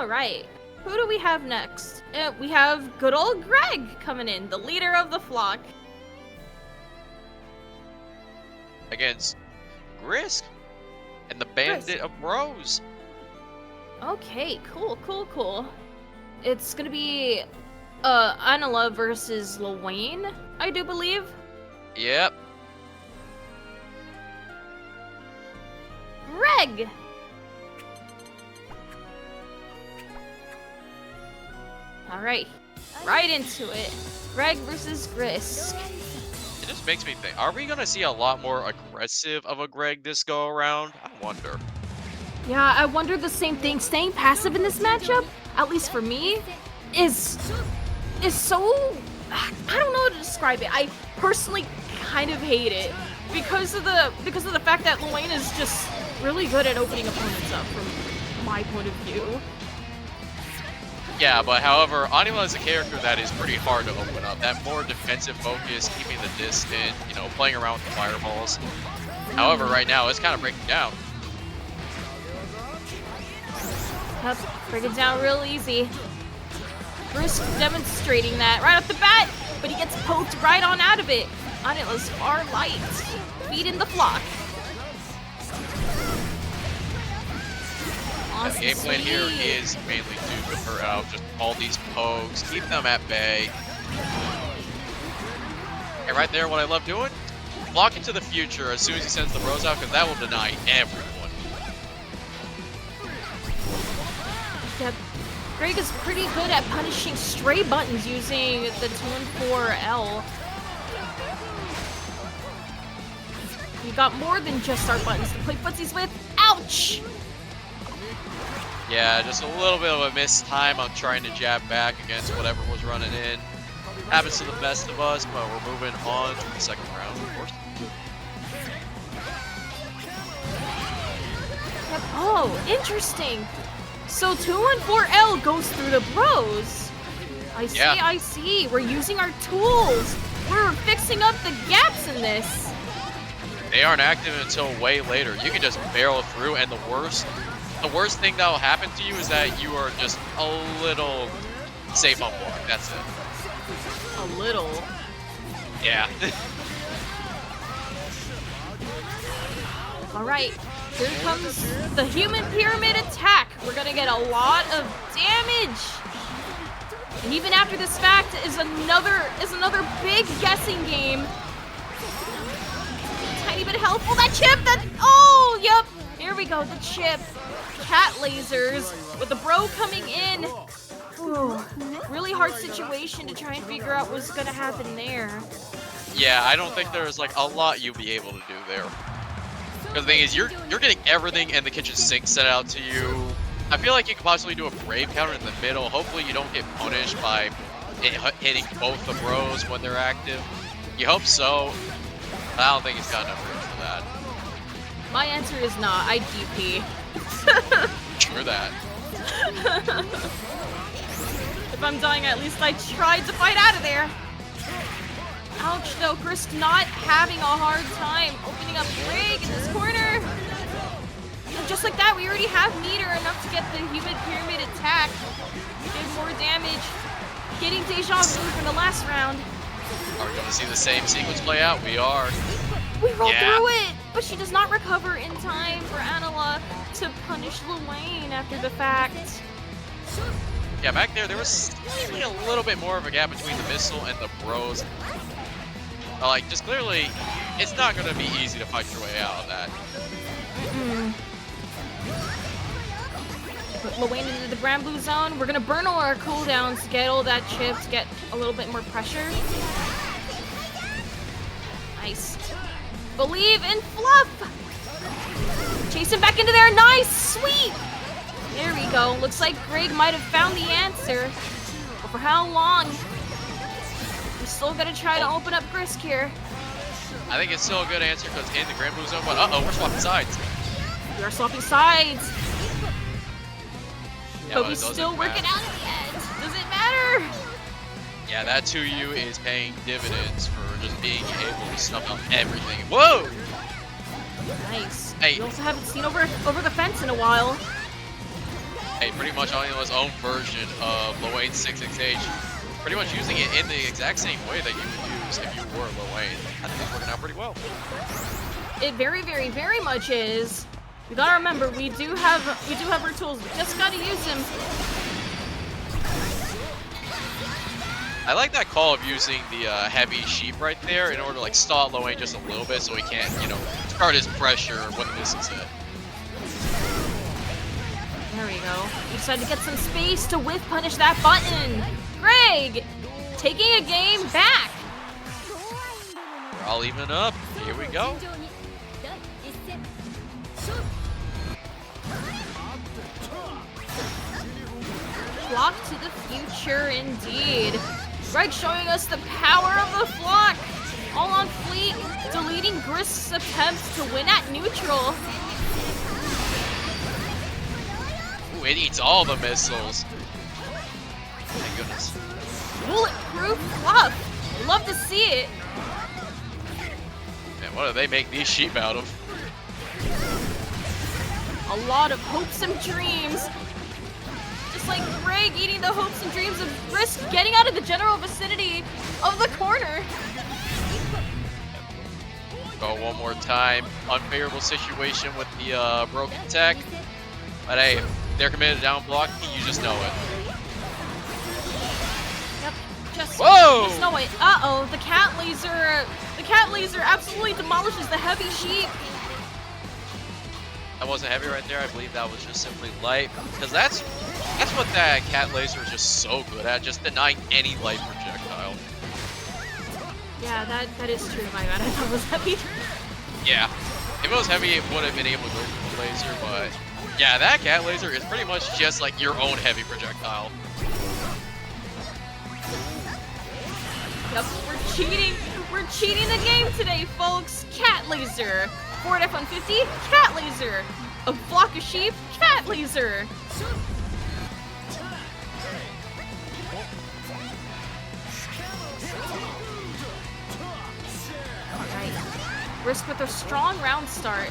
All right. Who do we have next? We have good old Greg coming in, the leader of the flock. Against Grisk and the Bandit of Bros. Okay, cool. It's gonna be Anila versus Lowain, I do believe. Yep. Greg! Alright, right into it. Greg versus Grisk. It just makes me think, are we gonna see a lot more aggressive of a Greg this go around? I wonder. Yeah, I wonder the same thing. Staying passive in this matchup, at least for me, is so... I don't know how to describe it. I personally kind of hate it because of the fact that Lowain is just really good at opening opponents up from my point of view. Yeah, but however, Anila is a character that is pretty hard to open up. That more defensive focus, keeping the distance, you know, playing around with the fireballs. However, right now, it's kind of breaking down. Yep, break it down real easy. Grisk demonstrating that right off the bat, but he gets poked right on out of it. Anila's far light, feeding the flock. The game plan here is mainly to whip her out, just all these pokes, keep them at bay. And right there, what I love doing, block into the future as soon as he sends the bros out, because that will deny everyone. Yep. Greg is pretty good at punishing stray buttons using the 2 and 4 L. We got more than just our buttons to play footsies with. Ouch! Yeah, just a little bit of a missed time on trying to jab back against whatever was running in. Happens to the best of us, but we're moving on to the second round, of course. Yep. Oh, interesting. So 2 and 4 L goes through the bros. I see. We're using our tools. We're fixing up the gaps in this. They aren't active until way later. You can just barrel through, and the worst thing that will happen to you is that you are just a little safe on block. That's it. A little. Yeah. All right. Here comes the human pyramid attack. We're gonna get a lot of damage. And even after this fact is another big guessing game. Tiny bit of health. Oh, that chip! Yep. Here we go, the chip. Cat lasers with the bro coming in. Ooh, really hard situation to try and figure out what's gonna happen there. Yeah, I don't think there's like a lot you'll be able to do there. Because the thing is, you're getting everything in the kitchen sink set out to you. I feel like you could possibly do a brave counter in the middle. Hopefully you don't get punished by hitting both the bros when they're active. You hope so. But I don't think he's got enough room for that. My answer is not. I DP. Sure that. If I'm dying, at least I tried to fight out of there. Ouch, though. Grisk not having a hard time opening up Greg in this corner. And just like that, we already have meter enough to get the human pyramid attack. Did more damage. Getting deja vu from the last round. Are we going to see the same sequence play out? We are. We rolled through it, but she does not recover in time for Anila to punish Lowain after the fact. Yeah, back there was slightly a little bit more of a gap between the missile and the bros. Like, just clearly, it's not going to be easy to fight your way out of that. Put Lowain into the brand blue zone. We're going to burn all our cooldowns to get all that chip, to get a little bit more pressure. Nice. Believe in Fluff! Chase him back into there. Nice! Sweet! There we go. Looks like Greg might have found the answer. But for how long? We're still gonna try to open up Grisk here. I think it's still a good answer because in the Grand Blue Zone, but uh-oh, we're swapping sides. We are swapping sides. Yeah, but we still work it out at the end. Does it matter? Yeah, that 2U is paying dividends for just being able to snuff out everything. Whoa! Nice. Hey. We also haven't seen over the fence in a while. Hey, right, pretty much Anila's own version of Lowain's 668. Pretty much using it in the exact same way that you would use if you were Lowain. I think it's working out pretty well. It very, very, very much is. We gotta remember, we do have our tools. We just gotta use them. I like that call of using the heavy sheep right there in order to like stall Lowain just a little bit so he can't, you know, start his pressure when the missiles hit. There we go. We decided to get some space to whiff punish that button. Greg, taking a game back. We're all even up. Here we go. Flock to the future indeed. Greg showing us the power of the flock. All on fleet, deleting Grisk's attempts to win at neutral. Ooh, it eats all the missiles. Thank goodness. Bulletproof fluff. Love to see it. Man, what do they make these sheep out of? A lot of hopes and dreams. Just like Greg eating the hopes and dreams of Grisk getting out of the general vicinity of the corner. Go one more time. Unfavorable situation with the broken tech. But hey, they're committed to down block. You just know it. Yep, just Whoa! know it. Uh-oh, the cat laser absolutely demolishes the heavy sheep. That wasn't heavy right there. I believe that was just simply light. Because that's what that cat laser is just so good at, just denying any light projectile. Yeah, that is true. My bad, I thought it was heavy. Yeah. If it was heavy, it would have been able to go through the laser, but yeah, that cat laser is pretty much just like your own heavy projectile. Yep, we're cheating. We're cheating the game today, folks. Cat laser. Ford F-150, cat laser. A flock of sheep, cat laser. Alright. Grisk with a strong round start.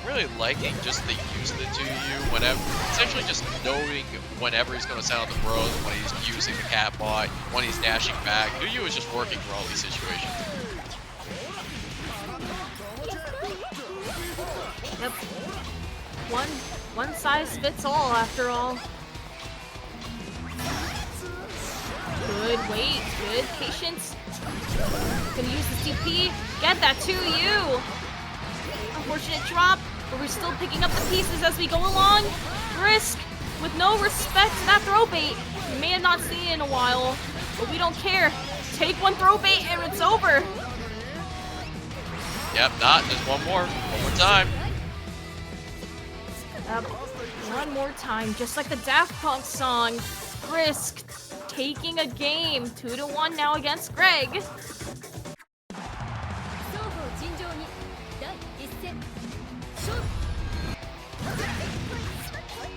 I'm really liking just the use of it to you whenever, essentially just knowing whenever he's going to sound out the throws, when he's using the cat bot, when he's dashing back. Yu is just working for all these situations. Yep. One size fits all after all. Good weight, good patience. Gonna use the CP. Get that to you. Unfortunate drop, but we're still picking up the pieces as we go along. Grisk with no respect to that throw bait. You may have not seen it in a while, but we don't care. Take one throw bait and it's over. Yep, not just one more time. One more time, just like the Daft Punk song. Grisk taking a game, 2-1 now against Greg.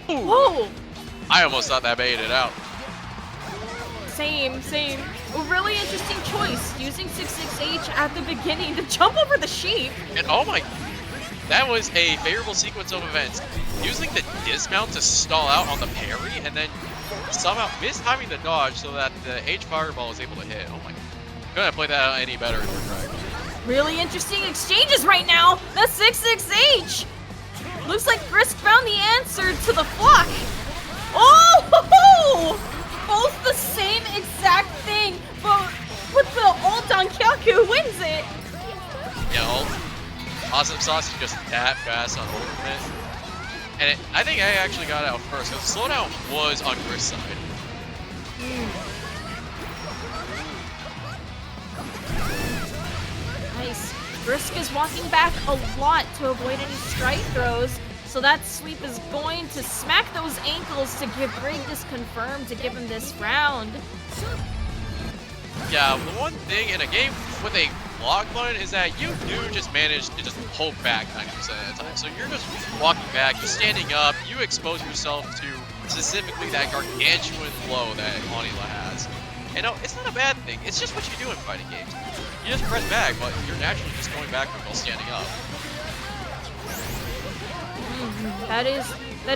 Whoa! I almost thought that baited out. Same. A really interesting choice, using 66H at the beginning to jump over the sheep. And oh my, that was a favorable sequence of events. Using the dismount to stall out on the parry and then somehow mistiming the dodge so that the H fireball was able to hit. Oh my, couldn't have played that out any better for Greg. Really interesting exchanges right now. The 66H. Looks like Grisk found the answer to the flock. Oh! Both the same exact thing, but with the ult on Kyaku wins it. Yeah, ult. Awesome sauce is just that fast on ultimate. And I think I actually got out first, because the slowdown was on Grisk's side. Nice. Grisk is walking back a lot to avoid any strike throws, so that sweep is going to smack those ankles to give Greg this confirmed to give him this round. Yeah, the one thing in a game with a block button is that you do just manage to just pull back 90% of the time. So you're just walking back, you're standing up, you expose yourself to specifically that gargantuan blow that Anila has. And no, it's not a bad thing, it's just what you do in fighting games. You just press back, but you're naturally just going backward while standing up. That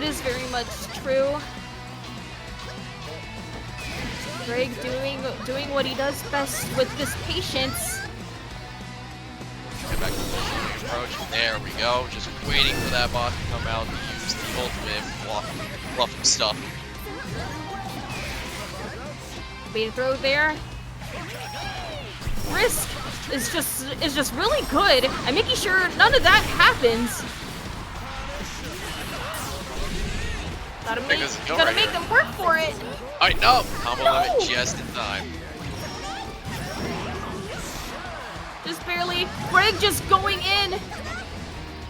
is very much true. Greg doing what he does best with this patience. Get back to the approach. There we go. Just waiting for that boss to come out to use the ultimate bluffing stuff. Bait throw there. Grisk is just really good. I'm making sure none of that happens. Gotta make them work for it. I know. Combo limit just in time. Just barely. Greg just going in.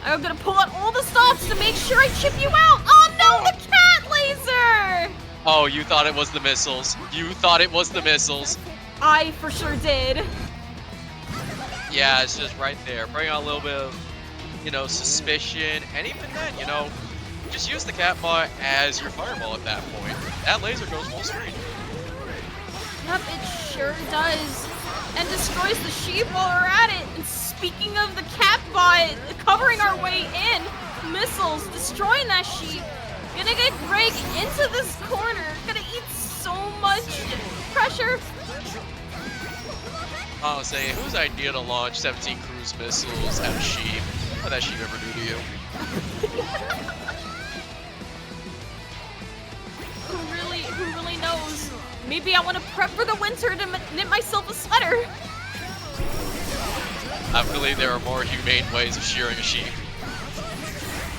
I'm gonna pull out all the stops to make sure I chip you out. Oh no, the cat laser! Oh, you thought it was the missiles. You thought it was the missiles. I for sure did. Yeah, it's just right there. Bring out a little bit of, you know, suspicion. And even then, you know, just use the cat bot as your fireball at that point. That laser goes full screen. Yep, it sure does. And destroys the sheep while we're at it. And speaking of the cat bot covering our way in, missiles destroying that sheep. Gonna get Greg into this corner. Gonna eat so much pressure. I was saying, whose idea to launch 17 cruise missiles at a sheep? What did that sheep ever do to you? Who really knows? Maybe I want to prep for the winter to knit myself a sweater. I believe there are more humane ways of shearing a sheep.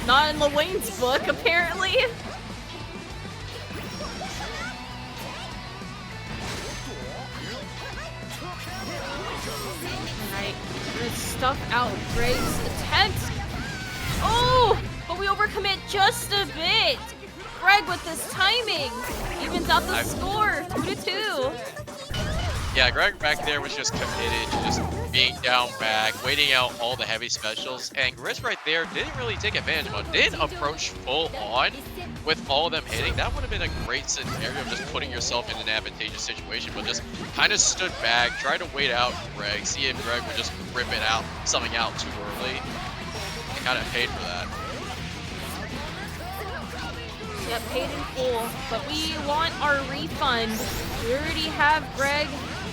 Not in Lowain's book, apparently. Alright, gonna stuff out Greg's attempt. Oh, but we overcommit just a bit. Greg with this timing evens out the score, 2-2. Yeah, Greg back there was just committed to just being down back, waiting out all the heavy specials, and Grisk right there didn't really take advantage of it. Didn't approach full on with all of them hitting. That would have been a great scenario of just putting yourself in an advantageous situation, but just kind of stood back, tried to wait out Greg, see if Greg would just rip it out, something out too early, and kind of paid for that. Yep, paid in full, but we want our refund. We already have Greg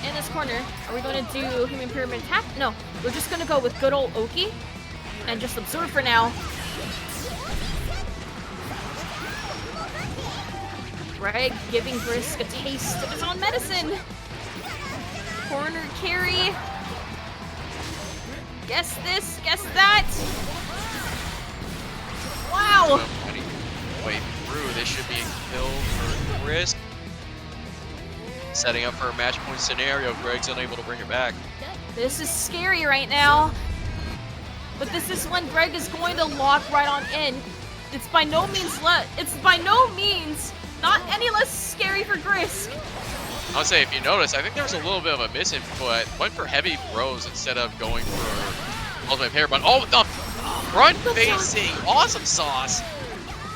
in this corner. Are we going to do Human Pyramid attack? No, we're just going to go with good old Oki and just absorb for now. Greg giving Grisk a taste of his own medicine. Corner carry. Guess this, guess that. Wow. Way through, this should be a kill for Grisk. Setting up for a match point scenario. Greg's unable to bring it back. This is scary right now. But this is when Greg is going to lock right on in. It's by no means not any less scary for Grisk. I'll say, if you notice, I think there was a little bit of a misinput. Went for heavy throws instead of going for ultimate pair. But oh, the front facing awesome sauce.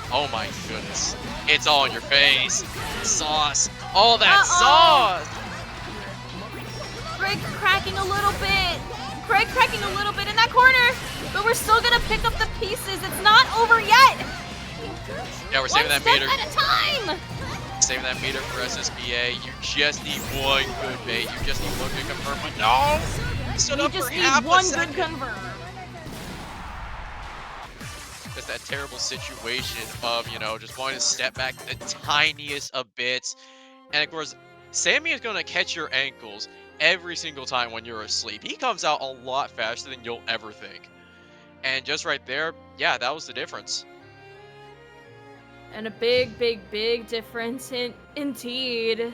Oh my goodness. It's all in your face. Sauce. All that sauce. Greg cracking a little bit. Greg cracking a little bit in that corner. But we're still going to pick up the pieces. It's not over yet. Yeah, we're saving that meter. One step at a time. Saving that meter for SSBA. You just need one good bait. You just need one good confirm. But no! He stood up for half a second. One good confirm. Just that terrible situation of, you know, just wanting to step back the tiniest of bits. And of course, Sammy is going to catch your ankles every single time when you're asleep. He comes out a lot faster than you'll ever think. And just right there, yeah, that was the difference. And a big, big, big difference indeed.